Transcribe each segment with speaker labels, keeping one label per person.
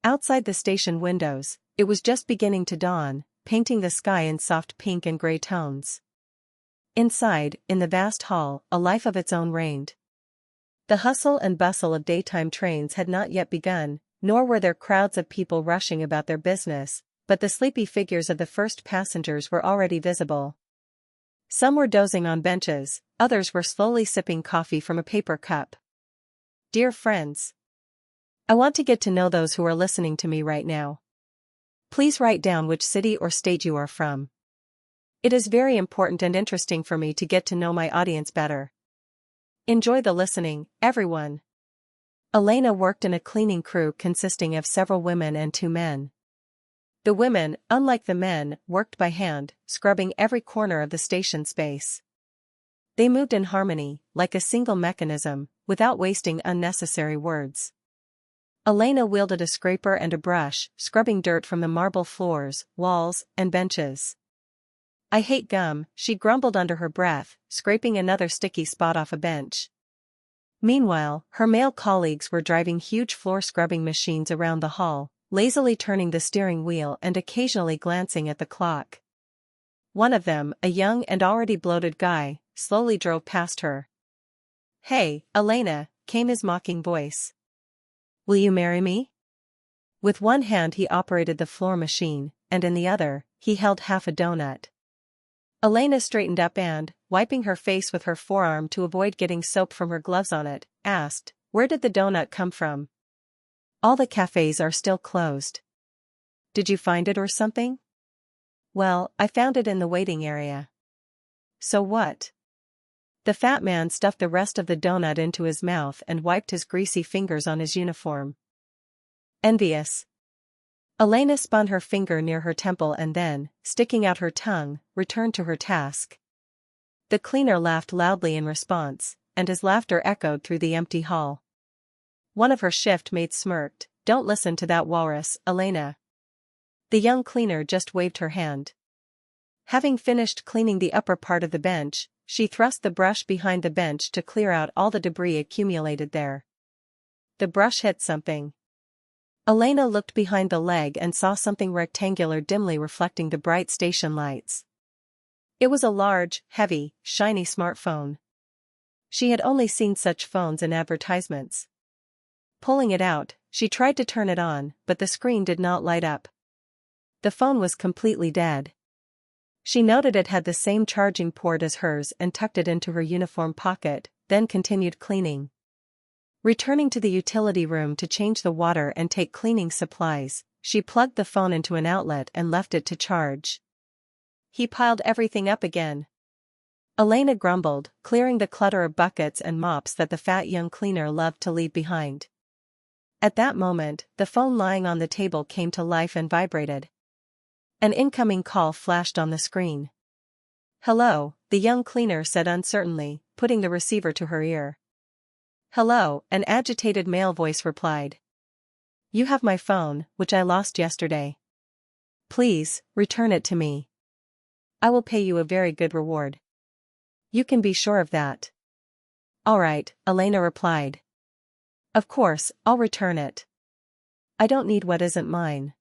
Speaker 1: Outside the station windows, it was just beginning to dawn, painting the sky in soft pink and gray tones. Inside, in the vast hall, a life of its own reigned. The hustle and bustle of daytime trains had not yet begun, nor were there crowds of people rushing about their business, but the sleepy figures of the first passengers were already visible. Some were dozing on benches, others were slowly sipping coffee from a paper cup. Dear friends, I want to get to know those who are listening to me right now. Please write down which city or state you are from. It is very important and interesting for me to get to know my audience better. Enjoy the listening, everyone. Elena worked in a cleaning crew consisting of several women and 2 men. The women, unlike the men, worked by hand, scrubbing every corner of the station space. They moved in harmony, like a single mechanism, without wasting unnecessary words. Elena wielded a scraper and a brush, scrubbing dirt from the marble floors, walls, and benches. I hate gum, she grumbled under her breath, scraping another sticky spot off a bench. Meanwhile, her male colleagues were driving huge floor-scrubbing machines around the hall, lazily turning the steering wheel and occasionally glancing at the clock. One of them, a young and already bloated guy, slowly drove past her. "Hey, Elena," came his mocking voice. "Will you marry me?" With one hand he operated the floor machine, and in the other, he held half a donut. Elena straightened up and, wiping her face with her forearm to avoid getting soap from her gloves on it, asked, "Where did the donut come from? All the cafes are still closed. Did you find it or something?" "Well, I found it in the waiting area." "So what?" The fat man stuffed the rest of the donut into his mouth and wiped his greasy fingers on his uniform. "Envious." Elena spun her finger near her temple and then, sticking out her tongue, returned to her task. The cleaner laughed loudly in response, and his laughter echoed through the empty hall. One of her shift mates smirked. "Don't listen to that walrus, Elena." The young cleaner just waved her hand. Having finished cleaning the upper part of the bench, she thrust the brush behind the bench to clear out all the debris accumulated there. The brush hit something. Elena looked behind the leg and saw something rectangular dimly reflecting the bright station lights. It was a large, heavy, shiny smartphone. She had only seen such phones in advertisements. Pulling it out, she tried to turn it on, but the screen did not light up. The phone was completely dead. She noted it had the same charging port as hers and tucked it into her uniform pocket, then continued cleaning. Returning to the utility room to change the water and take cleaning supplies, she plugged the phone into an outlet and left it to charge. He piled everything up again. Elena grumbled, clearing the clutter of buckets and mops that the fat young cleaner loved to leave behind. At that moment, the phone lying on the table came to life and vibrated. An incoming call flashed on the screen. "Hello," the young cleaner said uncertainly, putting the receiver to her ear. "Hello," an agitated male voice replied. "You have my phone, which I lost yesterday. Please, return it to me. I will pay you a very good reward. You can be sure of that." "All right," Elena replied. "Of course, I'll return it. I don't need what isn't mine."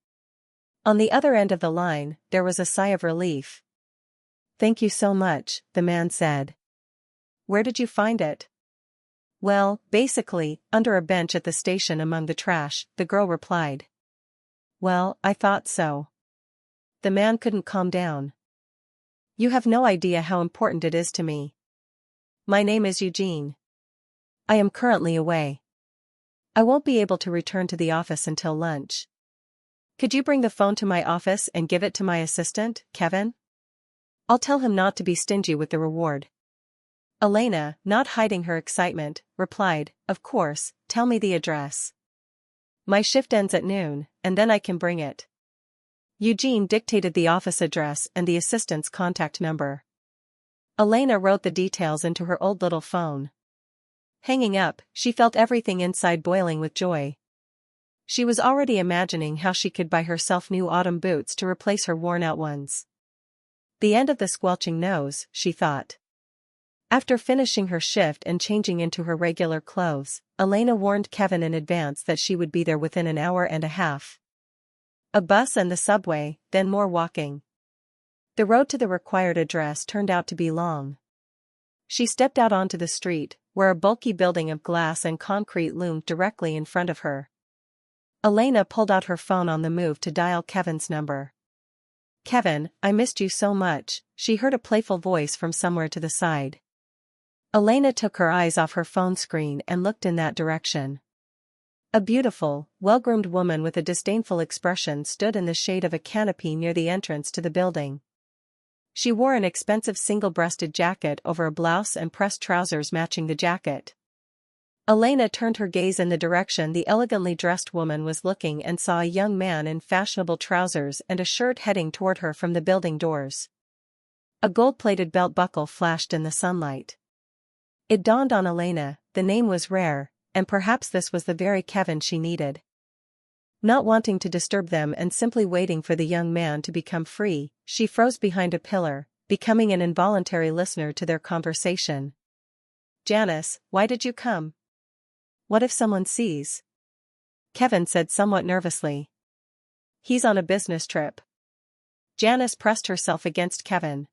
Speaker 1: On the other end of the line, there was a sigh of relief. "Thank you so much," the man said. "Where did you find it?" "Well, basically, under a bench at the station among the trash," the girl replied. "Well, I thought so." The man couldn't calm down. "You have no idea how important it is to me. My name is Eugene. I am currently away. I won't be able to return to the office until lunch. Could you bring the phone to my office and give it to my assistant, Kevin? I'll tell him not to be stingy with the reward." Elena, not hiding her excitement, replied, "Of course, tell me the address. My shift ends at noon, and then I can bring it." Eugene dictated the office address and the assistant's contact number. Elena wrote the details into her old little phone. Hanging up, she felt everything inside boiling with joy. She was already imagining how she could buy herself new autumn boots to replace her worn-out ones. The end of the squelching nose, she thought. After finishing her shift and changing into her regular clothes, Elena warned Kevin in advance that she would be there within an hour and a half. A bus and the subway, then more walking. The road to the required address turned out to be long. She stepped out onto the street, where a bulky building of glass and concrete loomed directly in front of her. Elena pulled out her phone on the move to dial Kevin's number. "Kevin, I missed you so much," she heard a playful voice from somewhere to the side. Elena took her eyes off her phone screen and looked in that direction. A beautiful, well-groomed woman with a disdainful expression stood in the shade of a canopy near the entrance to the building. She wore an expensive single-breasted jacket over a blouse and pressed trousers matching the jacket. Elena turned her gaze in the direction the elegantly dressed woman was looking and saw a young man in fashionable trousers and a shirt heading toward her from the building doors. A gold-plated belt buckle flashed in the sunlight. It dawned on Elena, the name was rare, and perhaps this was the very Kevin she needed. Not wanting to disturb them and simply waiting for the young man to become free, she froze behind a pillar, becoming an involuntary listener to their conversation. "Janice, why did you come? What if someone sees?" Kevin said somewhat nervously. "He's on a business trip." Janice pressed herself against Kevin.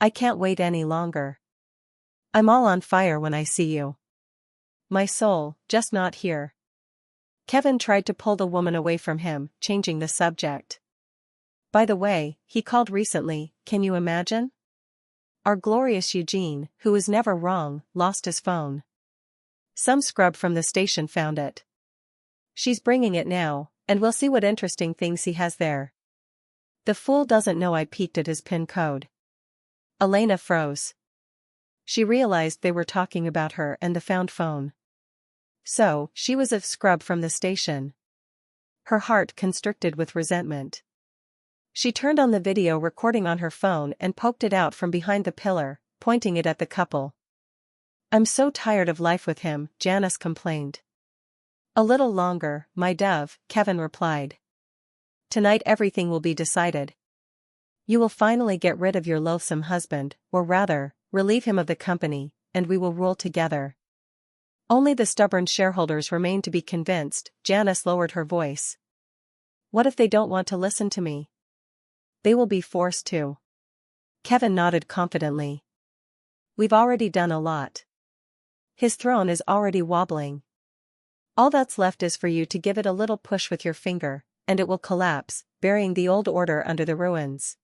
Speaker 1: "I can't wait any longer. I'm all on fire when I see you. My soul, just not here." Kevin tried to pull the woman away from him, changing the subject. "By the way, he called recently, can you imagine? Our glorious Eugene, who is never wrong, lost his phone. Some scrub from the station found it. She's bringing it now, and we'll see what interesting things he has there. The fool doesn't know I peeked at his PIN code." Elena froze. She realized they were talking about her and the found phone. So, she was a scrub from the station. Her heart constricted with resentment. She turned on the video recording on her phone and poked it out from behind the pillar, pointing it at the couple. "I'm so tired of life with him," Janice complained. "A little longer, my dove," Kevin replied. "Tonight everything will be decided. You will finally get rid of your loathsome husband, or rather, relieve him of the company, and we will rule together. Only the stubborn shareholders remain to be convinced." Janice lowered her voice. "What if they don't want to listen to me?" "They will be forced to." Kevin nodded confidently. "We've already done a lot. His throne is already wobbling. All that's left is for you to give it a little push with your finger, and it will collapse, burying the old order under the ruins."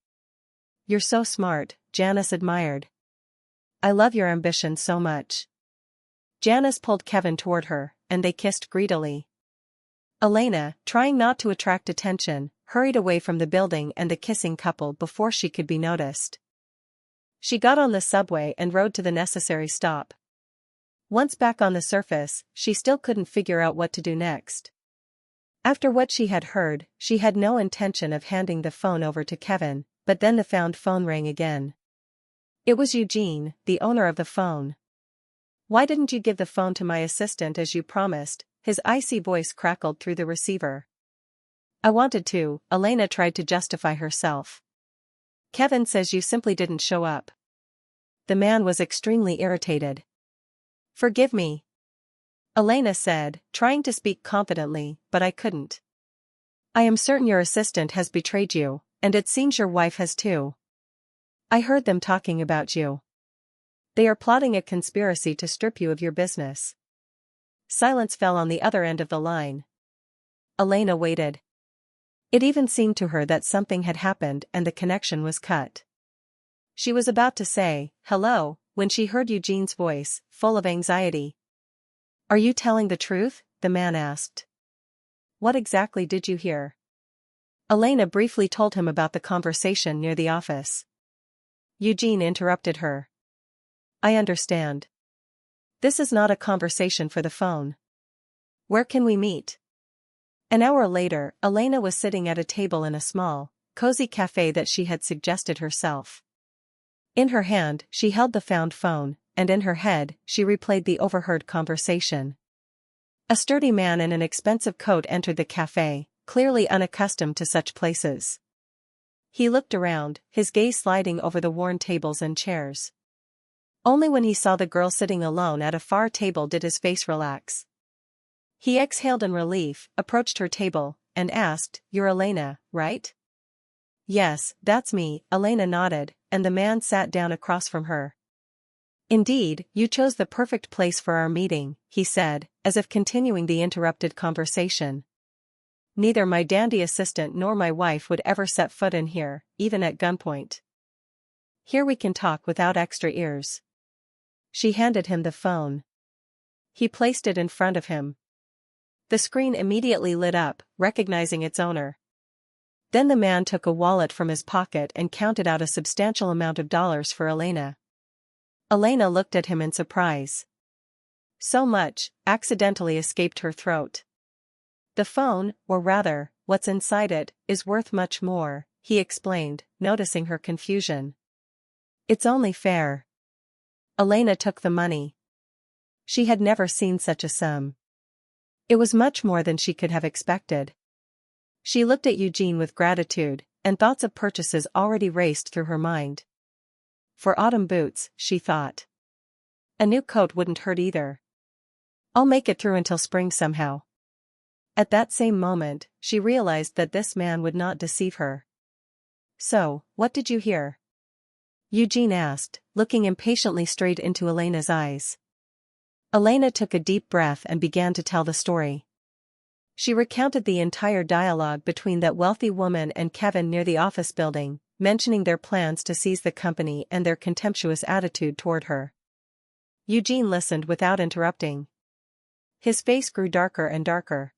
Speaker 1: "You're so smart," Janice admired. "I love your ambition so much." Janice pulled Kevin toward her, and they kissed greedily. Elena, trying not to attract attention, hurried away from the building and the kissing couple before she could be noticed. She got on the subway and rode to the necessary stop. Once back on the surface, she still couldn't figure out what to do next. After what she had heard, she had no intention of handing the phone over to Kevin, but then the found phone rang again. It was Eugene, the owner of the phone. "Why didn't you give the phone to my assistant as you promised?" His icy voice crackled through the receiver. "I wanted to," Elena tried to justify herself. "Kevin says you simply didn't show up." The man was extremely irritated. "Forgive me," Elena said, trying to speak confidently, "but I couldn't. I am certain your assistant has betrayed you, and it seems your wife has too. I heard them talking about you. They are plotting a conspiracy to strip you of your business." Silence fell on the other end of the line. Elena waited. It even seemed to her that something had happened and the connection was cut. She was about to say, "Hello," when she heard Eugene's voice, full of anxiety. "Are you telling the truth?" the man asked. "What exactly did you hear?" Elena briefly told him about the conversation near the office. Eugene interrupted her. "I understand. This is not a conversation for the phone. Where can we meet?" An hour later, Elena was sitting at a table in a small, cozy cafe that she had suggested herself. In her hand, she held the found phone, and in her head, she replayed the overheard conversation. A sturdy man in an expensive coat entered the cafe, clearly unaccustomed to such places. He looked around, his gaze sliding over the worn tables and chairs. Only when he saw the girl sitting alone at a far table did his face relax. He exhaled in relief, approached her table, and asked, "You're Elena, right?" "Yes, that's me," Elena nodded, and the man sat down across from her. "Indeed, you chose the perfect place for our meeting," he said, as if continuing the interrupted conversation. "Neither my dandy assistant nor my wife would ever set foot in here, even at gunpoint. Here we can talk without extra ears." She handed him the phone. He placed it in front of him. The screen immediately lit up, recognizing its owner. Then the man took a wallet from his pocket and counted out a substantial amount of dollars for Elena. Elena looked at him in surprise. So much accidentally escaped her throat. "The phone, or rather, what's inside it, is worth much more," he explained, noticing her confusion. "It's only fair." Elena took the money. She had never seen such a sum. It was much more than she could have expected. She looked at Eugene with gratitude, and thoughts of purchases already raced through her mind. For autumn boots, she thought. A new coat wouldn't hurt either. I'll make it through until spring somehow. At that same moment, she realized that this man would not deceive her. "So, what did you hear?" Eugene asked, looking impatiently straight into Elena's eyes. Elena took a deep breath and began to tell the story. She recounted the entire dialogue between that wealthy woman and Kevin near the office building, mentioning their plans to seize the company and their contemptuous attitude toward her. Eugene listened without interrupting. His face grew darker and darker.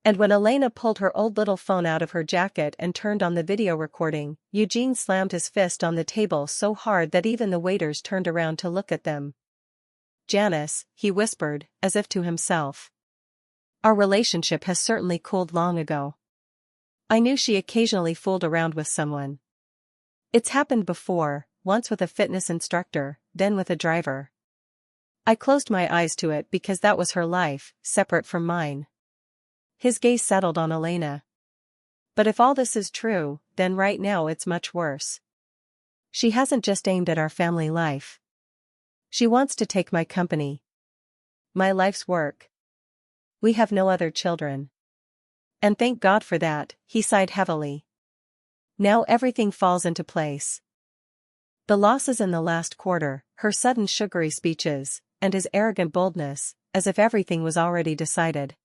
Speaker 1: And when Elena pulled her old little phone out of her jacket and turned on the video recording, Eugene slammed his fist on the table so hard that even the waiters turned around to look at them. "Janice," he whispered, as if to himself. "Our relationship has certainly cooled long ago. I knew she occasionally fooled around with someone. It's happened before, once with a fitness instructor, then with a driver. I closed my eyes to it because that was her life, separate from mine." His gaze settled on Elena. "But if all this is true, then right now it's much worse. She hasn't just aimed at our family life. She wants to take my company. My life's work. We have no other children. And thank God for that," he sighed heavily. "Now everything falls into place. The losses in the last quarter, her sudden sugary speeches, and his arrogant boldness, as if everything was already decided.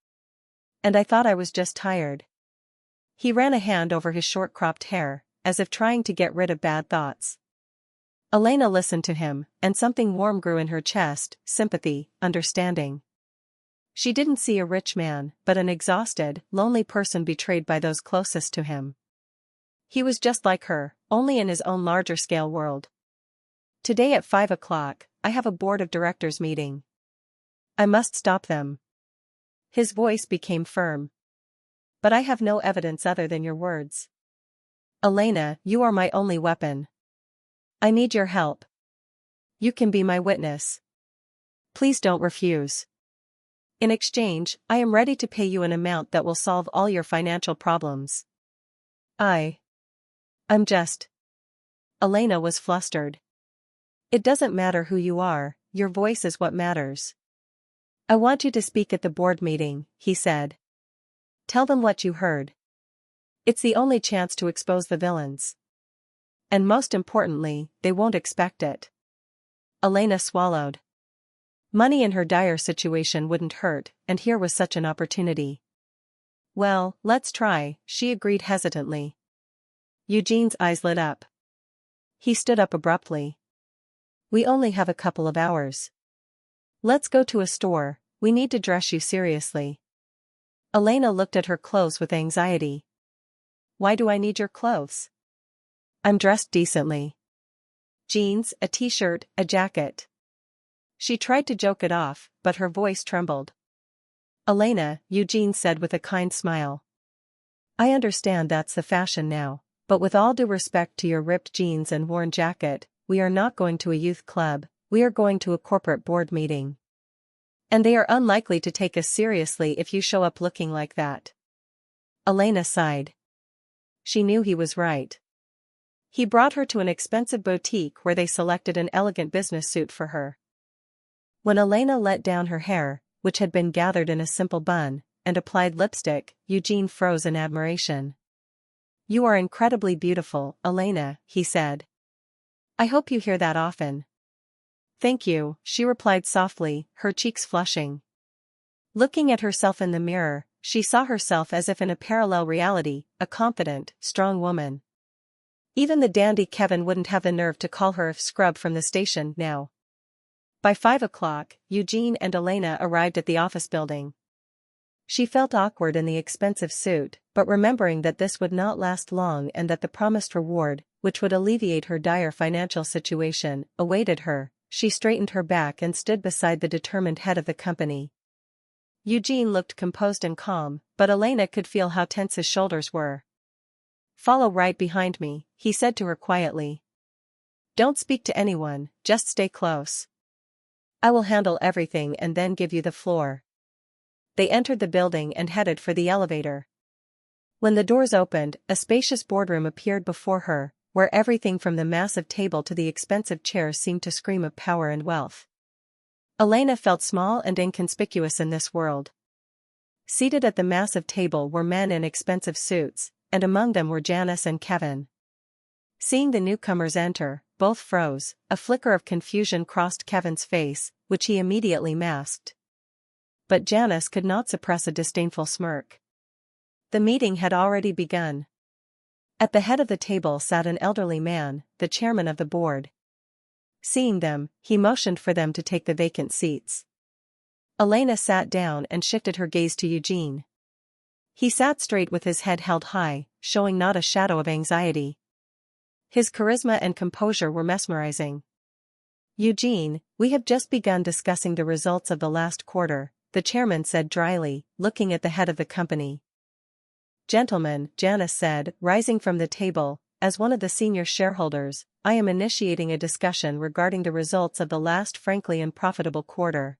Speaker 1: And I thought I was just tired." He ran a hand over his short-cropped hair, as if trying to get rid of bad thoughts. Elena listened to him, and something warm grew in her chest, sympathy, understanding. She didn't see a rich man, but an exhausted, lonely person betrayed by those closest to him. He was just like her, only in his own larger-scale world. "Today at 5 o'clock, I have a board of directors meeting. I must stop them." His voice became firm. "But I have no evidence other than your words. Elena, you are my only weapon. I need your help. You can be my witness. Please don't refuse. In exchange, I am ready to pay you an amount that will solve all your financial problems." I'm just..." Elena was flustered. "It doesn't matter who you are, your voice is what matters. I want you to speak at the board meeting," he said. "Tell them what you heard. It's the only chance to expose the villains. And most importantly, they won't expect it." Elena swallowed. Money in her dire situation wouldn't hurt, and here was such an opportunity. "Well, let's try," she agreed hesitantly. Eugene's eyes lit up. He stood up abruptly. "We only have a couple of hours. Let's go to a store, we need to dress you seriously." Elena looked at her clothes with anxiety. "Why do I need your clothes? I'm dressed decently. Jeans, a t-shirt, a jacket." She tried to joke it off, but her voice trembled. "Elena," Eugene said with a kind smile. "I understand that's the fashion now, but with all due respect to your ripped jeans and worn jacket, we are not going to a youth club, we are going to a corporate board meeting. And they are unlikely to take us seriously if you show up looking like that." Elena sighed. She knew he was right. He brought her to an expensive boutique where they selected an elegant business suit for her. When Elena let down her hair, which had been gathered in a simple bun, and applied lipstick, Eugene froze in admiration. "You are incredibly beautiful, Elena," he said. "I hope you hear that often." "Thank you," she replied softly, her cheeks flushing. Looking at herself in the mirror, she saw herself as if in a parallel reality, a confident, strong woman. Even the dandy Kevin wouldn't have the nerve to call her a scrub from the station now. By 5 o'clock, Eugene and Elena arrived at the office building. She felt awkward in the expensive suit, but remembering that this would not last long and that the promised reward, which would alleviate her dire financial situation, awaited her, she straightened her back and stood beside the determined head of the company. Eugene looked composed and calm, but Elena could feel how tense his shoulders were. "Follow right behind me," he said to her quietly. "Don't speak to anyone, just stay close. I will handle everything and then give you the floor." They entered the building and headed for the elevator. When the doors opened, a spacious boardroom appeared before her, where everything from the massive table to the expensive chairs seemed to scream of power and wealth. Elena felt small and inconspicuous in this world. Seated at the massive table were men in expensive suits, and among them were Janice and Kevin. Seeing the newcomers enter, both froze, a flicker of confusion crossed Kevin's face, which he immediately masked. But Janice could not suppress a disdainful smirk. The meeting had already begun. At the head of the table sat an elderly man, the chairman of the board. Seeing them, he motioned for them to take the vacant seats. Elena sat down and shifted her gaze to Eugene. He sat straight with his head held high, showing not a shadow of anxiety. His charisma and composure were mesmerizing. "Eugene, we have just begun discussing the results of the last quarter," the chairman said dryly, looking at the head of the company. "Gentlemen," Janice said, rising from the table, "as one of the senior shareholders, I am initiating a discussion regarding the results of the last frankly unprofitable quarter."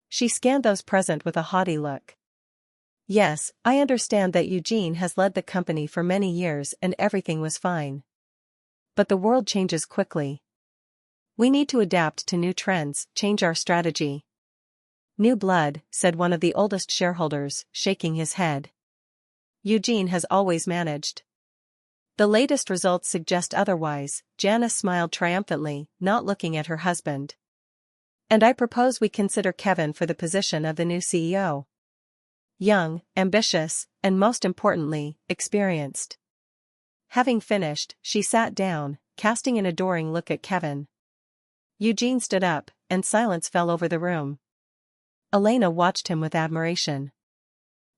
Speaker 1: She scanned those present with a haughty look. "Yes, I understand that Eugene has led the company for many years and everything was fine. But the world changes quickly. We need to adapt to new trends, change our strategy." "New blood," said one of the oldest shareholders, shaking his head. "Eugene has always managed. The latest results suggest otherwise," Janice smiled triumphantly, not looking at her husband. "And I propose we consider Kevin for the position of the new CEO. Young, ambitious, and most importantly, experienced." Having finished, she sat down, casting an adoring look at Kevin. Eugene stood up, and silence fell over the room. Elena watched him with admiration.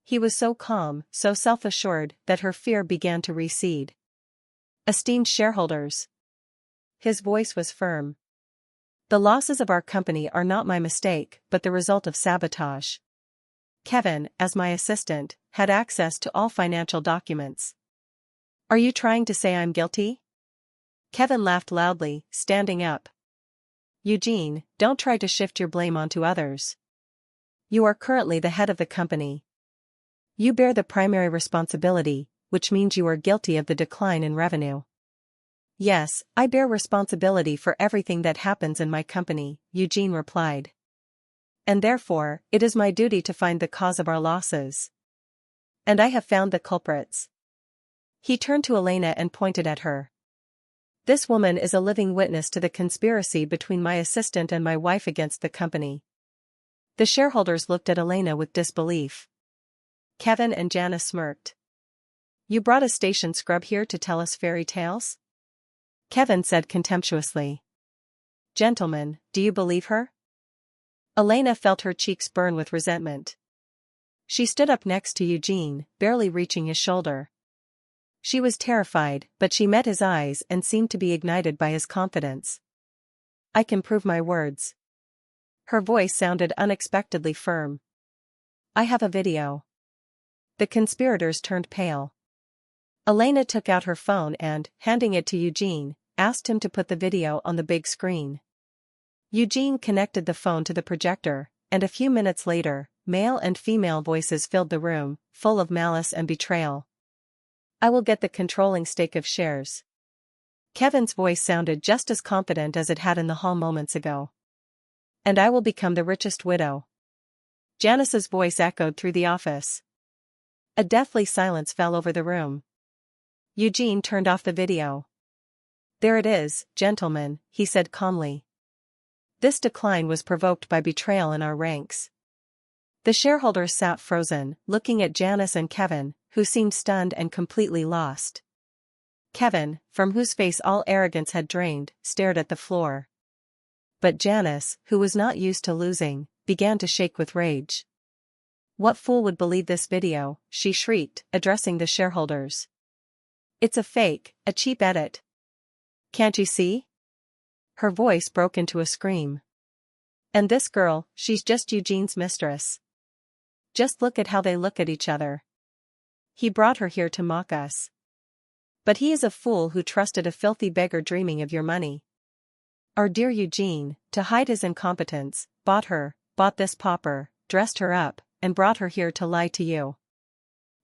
Speaker 1: He was so calm, so self-assured, that her fear began to recede. "Esteemed shareholders." His voice was firm. "The losses of our company are not my mistake, but the result of sabotage. Kevin, as my assistant, had access to all financial documents. Are you trying to say I'm guilty?" Kevin laughed loudly, standing up. "Eugene, don't try to shift your blame onto others. You are currently the head of the company. You bear the primary responsibility, which means you are guilty of the decline in revenue." "Yes, I bear responsibility for everything that happens in my company," Eugene replied. "And therefore, it is my duty to find the cause of our losses. And I have found the culprits." He turned to Elena and pointed at her. "This woman is a living witness to the conspiracy between my assistant and my wife against the company." The shareholders looked at Elena with disbelief. Kevin and Janice smirked. "You brought a station scrub here to tell us fairy tales?" Kevin said contemptuously. "Gentlemen, do you believe her?" Elena felt her cheeks burn with resentment. She stood up next to Eugene, barely reaching his shoulder. She was terrified, but she met his eyes and seemed to be ignited by his confidence. "I can prove my words." Her voice sounded unexpectedly firm. "I have a video." The conspirators turned pale. Elena took out her phone and, handing it to Eugene, asked him to put the video on the big screen. Eugene connected the phone to the projector, and a few minutes later, male and female voices filled the room, full of malice and betrayal. "I will get the controlling stake of shares. Kevin's voice sounded just as confident as it had in the hall moments ago. And I will become the richest widow. Janice's voice echoed through the office. A deathly silence fell over the room. Eugene turned off the video. There it is, gentlemen, he said calmly. This decline was provoked by betrayal in our ranks. The shareholders sat frozen, looking at Janice and Kevin, who seemed stunned and completely lost. Kevin, from whose face all arrogance had drained, stared at the floor. But Janice, who was not used to losing, began to shake with rage. What fool would believe this video, she shrieked, addressing the shareholders. It's a fake, a cheap edit. Can't you see? Her voice broke into a scream. And this girl, she's just Eugene's mistress. Just look at how they look at each other. He brought her here to mock us. But he is a fool who trusted a filthy beggar dreaming of your money. Our dear Eugene, to hide his incompetence, bought this pauper, dressed her up, and brought her here to lie to you.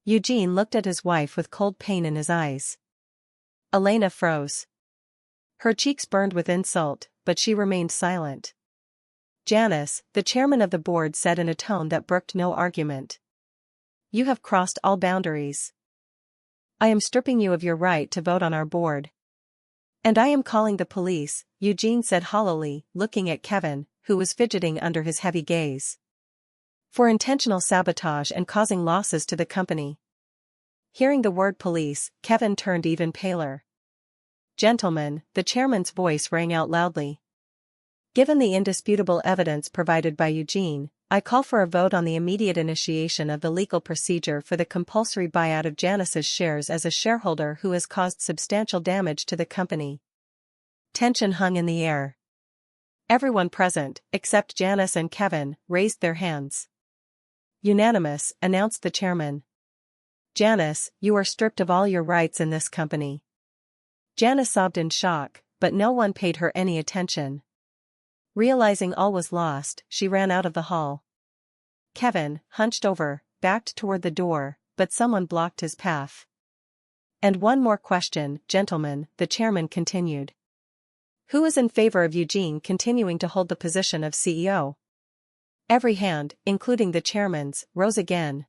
Speaker 1: Eugene looked at his wife with cold pain in his eyes. Elena froze. Her cheeks burned with insult, but she remained silent. Janice, the chairman of the board, said in a tone that brooked no argument. You have crossed all boundaries. I am stripping you of your right to vote on our board. And I am calling the police, Eugene said hollowly, looking at Kevin, who was fidgeting under his heavy gaze. For intentional sabotage and causing losses to the company. Hearing the word police, Kevin turned even paler. Gentlemen, the chairman's voice rang out loudly. Given the indisputable evidence provided by Eugene, I call for a vote on the immediate initiation of the legal procedure for the compulsory buyout of Janice's shares as a shareholder who has caused substantial damage to the company. Tension hung in the air. Everyone present, except Janice and Kevin, raised their hands. Unanimous, announced the chairman. Janice, you are stripped of all your rights in this company. Janice sobbed in shock, but no one paid her any attention. Realizing all was lost, she ran out of the hall. Kevin, hunched over, backed toward the door, but someone blocked his path. And one more question, gentlemen, the chairman continued. Who is in favor of Eugene continuing to hold the position of CEO? Every hand, including the chairman's, rose again.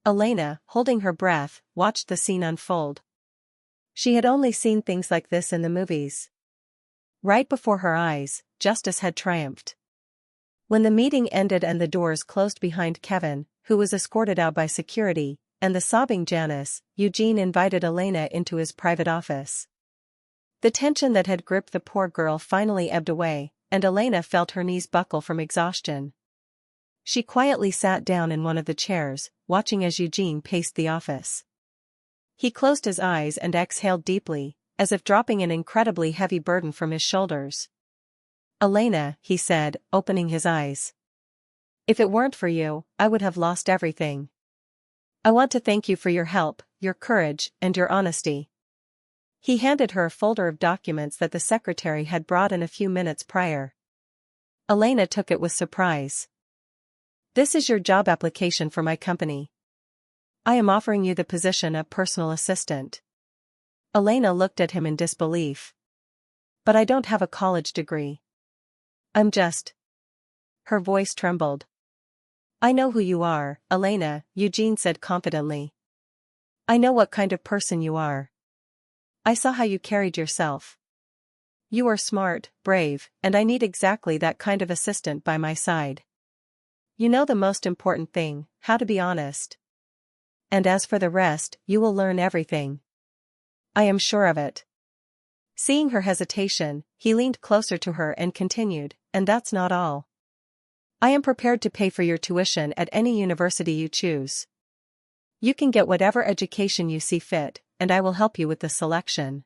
Speaker 1: Elena, holding her breath, watched the scene unfold. She had only seen things like this in the movies. Right before her eyes, justice had triumphed. When the meeting ended and the doors closed behind Kevin, who was escorted out by security, and the sobbing Janice, Eugene invited Elena into his private office. The tension that had gripped the poor girl finally ebbed away, and Elena felt her knees buckle from exhaustion. She quietly sat down in one of the chairs, watching as Eugene paced the office. He closed his eyes and exhaled deeply, as if dropping an incredibly heavy burden from his shoulders. Elena, he said, opening his eyes. If it weren't for you, I would have lost everything. I want to thank you for your help, your courage, and your honesty. He handed her a folder of documents that the secretary had brought in a few minutes prior. Elena took it with surprise. This is your job application for my company. I am offering you the position of personal assistant. Elena looked at him in disbelief. But I don't have a college degree. I'm just. Her voice trembled. I know who you are, Elena, Eugene said confidently. I know what kind of person you are. I saw how you carried yourself. You are smart, brave, and I need exactly that kind of assistant by my side. You know the most important thing, how to be honest. And as for the rest, you will learn everything. I am sure of it. Seeing her hesitation, he leaned closer to her and continued, and that's not all. I am prepared to pay for your tuition at any university you choose. You can get whatever education you see fit, and I will help you with the selection.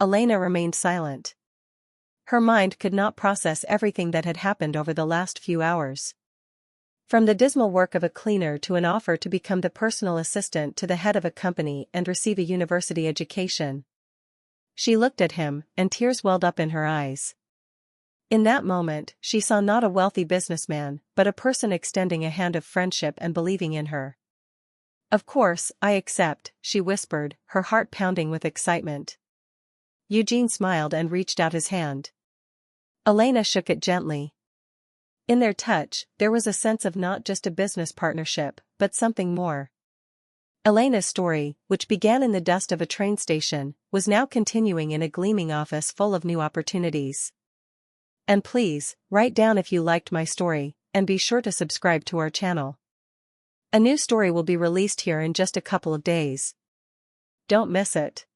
Speaker 1: Elena remained silent. Her mind could not process everything that had happened over the last few hours. From the dismal work of a cleaner to an offer to become the personal assistant to the head of a company and receive a university education. She looked at him, and tears welled up in her eyes. In that moment, she saw not a wealthy businessman, but a person extending a hand of friendship and believing in her. Of course, I accept, she whispered, her heart pounding with excitement. Eugene smiled and reached out his hand. Elena shook it gently. In their touch, there was a sense of not just a business partnership, but something more. Elena's story, which began in the dust of a train station, was now continuing in a gleaming office full of new opportunities. And please, write down if you liked my story, and be sure to subscribe to our channel. A new story will be released here in just a couple of days. Don't miss it.